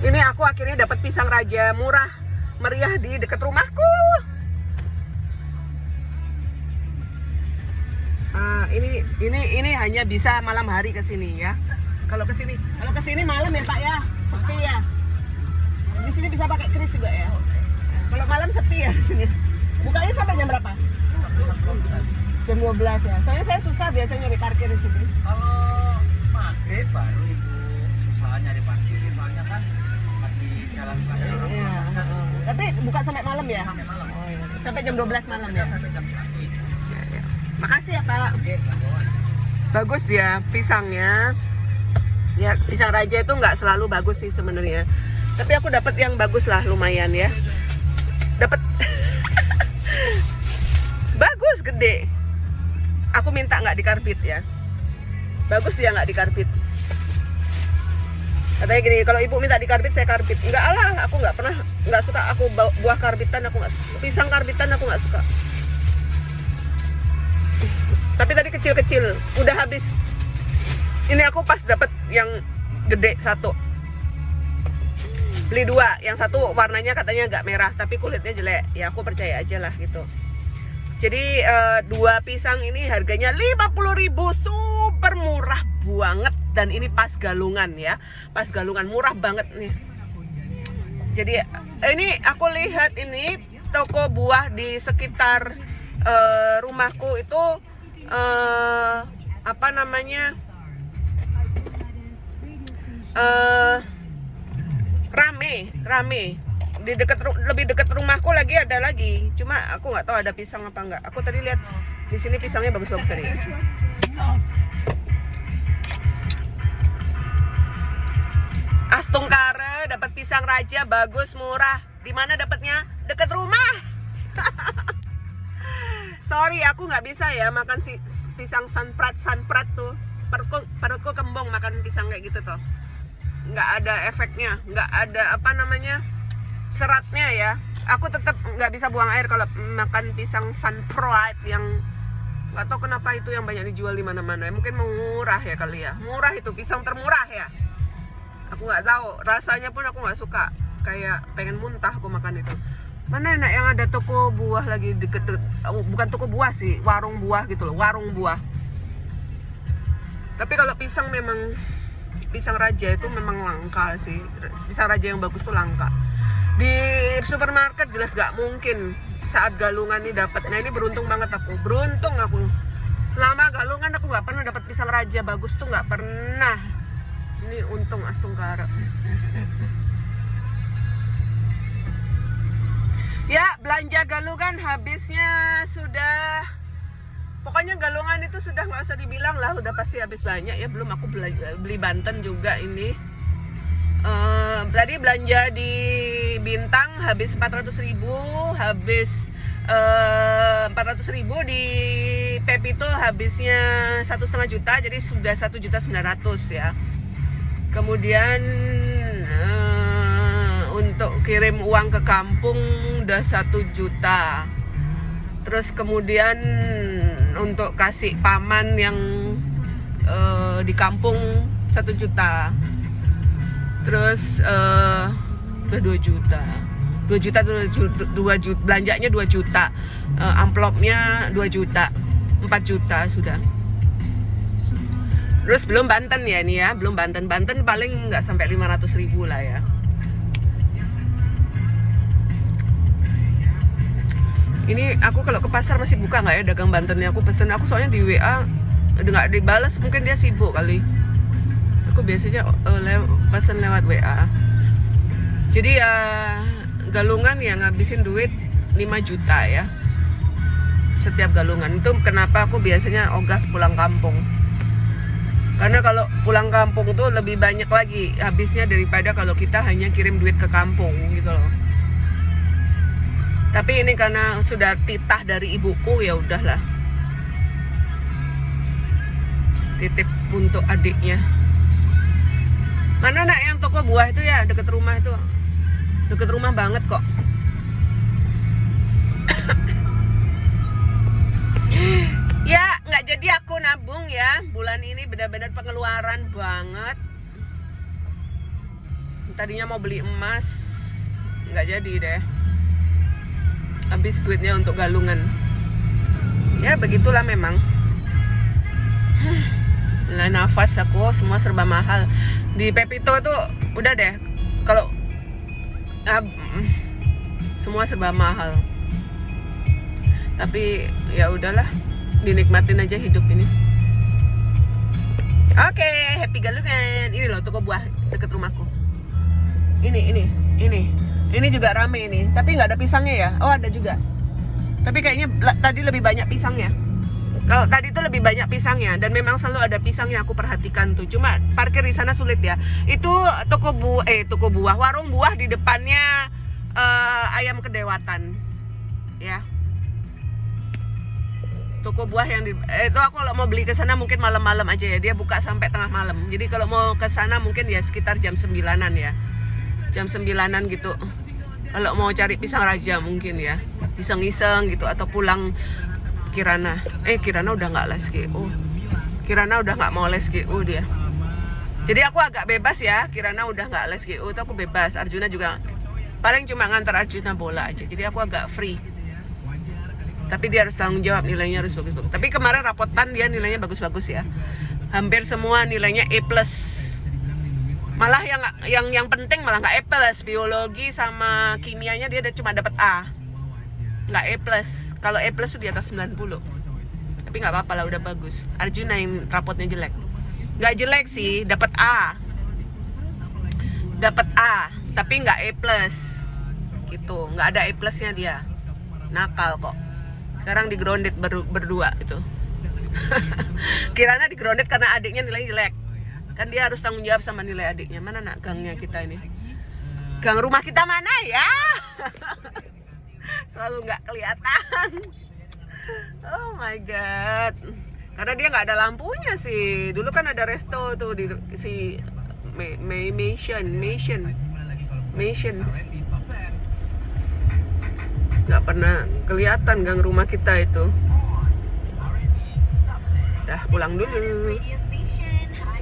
Ini aku akhirnya dapat pisang raja murah meriah di dekat rumahku. Ini hanya bisa malam hari ke sini ya. Kalau ke sini malam ya Pak ya, sepi ya. Di sini bisa pakai kris juga ya. Kalau malam sepi ya di sini. Bukanya sampai jam berapa? Jam 12 ya. Soalnya saya susah biasanya nyari parkir di sini. Kalau maghrib baru ibu susah nyari parkir, soalnya kan masih jalan raya. Iya. Tapi buka sampai malam ya? Sampai malam. Oh, iya. Sampai jam 12 malam ya? Sampai jam 1. Ya. Makasih ya Pak. Oke, Bagus dia pisangnya. Ya pisang raja itu nggak selalu bagus sih sebenarnya. Tapi aku dapat yang bagus lah, lumayan ya. Dapat bagus gede. Aku minta nggak dikarbit ya. Bagus dia nggak dikarbit. Katanya gini, kalau ibu minta dikarbit saya karbit. Enggak lah, aku nggak pernah, nggak suka aku buah karbitan, aku nggak suka. Pisang karbitan aku nggak suka. Tapi tadi kecil-kecil, udah habis. Ini aku pas dapat yang gede satu. Beli dua, yang satu warnanya katanya agak merah, tapi kulitnya jelek. Ya aku percaya aja lah gitu. Jadi dua pisang ini harganya 50.000, super murah banget. Dan ini pas galungan ya, pas galungan murah banget nih. Jadi ini aku lihat ini toko buah di sekitar rumahku itu apa namanya rame di lebih dekat rumahku lagi ada lagi, cuma aku nggak tahu ada pisang apa enggak. Aku tadi lihat di sini pisangnya bagus-bagus tadi. Astungkare dapat pisang raja bagus murah. Di mana dapatnya? Dekat rumah. Sorry, aku nggak bisa ya makan si pisang sanprat tuh. Perutku kembung makan pisang kayak gitu tuh. Nggak ada efeknya, nggak ada apa namanya seratnya ya. Aku tetap nggak bisa buang air kalau makan pisang sanprat yang nggak tahu kenapa itu yang banyak dijual di mana-mana. Mungkin murah ya kali ya. Murah itu pisang termurah ya. Aku nggak tahu, rasanya pun aku nggak suka. Kayak pengen muntah aku makan itu. Mana enak yang ada toko buah lagi deket, bukan toko buah sih, warung buah gitu loh, warung buah. Tapi kalau pisang memang pisang raja itu memang langka sih. Pisang raja yang bagus tuh langka. Di supermarket jelas gak mungkin saat galungan ini dapat. Nah ini beruntung banget aku. Beruntung aku. Selama galungan aku gak pernah dapat pisang raja bagus tuh, gak pernah. Ini untung Astungkare. Ya belanja galungan habisnya sudah. Pokoknya galungan itu sudah nggak usah dibilang lah, udah pasti habis banyak ya. Belum aku beli Banten juga ini. Tadi belanja di Bintang habis 400.000, habis 400.000 di Pepito habisnya 1,5 juta, jadi sudah 1.900.000 ya. Kemudian untuk kirim uang ke kampung udah 1 juta. Terus kemudian untuk kasih paman yang di kampung 1 juta. Terus udah 2 juta. 2 juta, belanjanya 2 juta. Amplopnya 2 juta. 4 juta sudah. Terus belum Banten ya ini ya, belum Banten paling nggak sampai 500.000 lah ya. Ini aku kalau ke pasar masih buka nggak ya dagang Bantennya? Aku pesen, aku soalnya di WA nggak dibalas, mungkin dia sibuk kali. Aku biasanya pesen lewat WA. Jadi ya galungan yang ngabisin duit 5 juta ya setiap galungan. Itu kenapa aku biasanya ogah pulang kampung. Karena kalau pulang kampung tuh lebih banyak lagi habisnya daripada kalau kita hanya kirim duit ke kampung gitu loh. Tapi ini karena sudah titah dari ibuku, ya udahlah. Titip untuk adiknya. Mana nak yang toko buah itu ya, deket rumah itu. Deket rumah banget kok. Ya, nggak jadi aku nabung ya. Bulan ini benar-benar pengeluaran banget. tadinya mau beli emas, nggak jadi deh. Habis duitnya untuk galungan. Ya begitulah memang. Lah nafas aku semua serba mahal. Di Pepito tuh udah deh. Kalau semua serba mahal. Tapi ya udahlah, dinikmatin aja hidup ini. Oke, happy galungan. Ini loh toko buah deket rumahku. Ini juga rame ini. Tapi nggak ada pisangnya ya? Oh ada juga. Tapi kayaknya tadi lebih banyak pisangnya. Kalau tadi tuh lebih banyak pisangnya dan memang selalu ada pisangnya, aku perhatikan tuh. Cuma parkir di sana sulit ya. Itu toko buah, warung buah di depannya ayam kedewatan. Ya. Toko buah yang itu aku kalau mau beli ke sana mungkin malam-malam aja ya. Dia buka sampai tengah malam. Jadi kalau mau ke sana mungkin ya sekitar jam 9-an ya. Jam 9-an gitu. Kalau mau cari pisang raja mungkin ya. Iseng-iseng gitu atau pulang Kirana. Kirana udah nggak les GO. Kirana udah nggak mau les GO dia. Jadi aku agak bebas ya. Kirana udah nggak les GO itu aku bebas. Arjuna juga paling cuma ngantar Arjuna bola aja. Jadi aku agak free. Tapi dia harus tanggung jawab, nilainya harus bagus-bagus. Tapi kemarin rapotan dia nilainya bagus-bagus ya. Hampir semua nilainya A+. Malah yang penting malah nggak A+. Biologi sama kimianya dia cuma dapat A. Nggak A+. Kalau A+ itu di atas 90. Tapi nggak apa-apa lah, udah bagus. Arjuna yang rapotnya jelek. Nggak jelek sih, dapat A. Dapat A, tapi nggak A+. Gitu, nggak ada A+-nya dia. Nakal kok. Sekarang di grounded berdua itu. Kirana di grounded karena adiknya nilainya jelek. Kan dia harus tanggung jawab sama nilai adiknya. Mana nak gangnya kita ini? Gang rumah kita mana ya? Selalu nggak kelihatan. Oh my god. Karena dia nggak ada lampunya sih. Dulu kan ada resto tuh di si Mansion. Nggak pernah kelihatan gang rumah kita itu. Dah pulang dulu.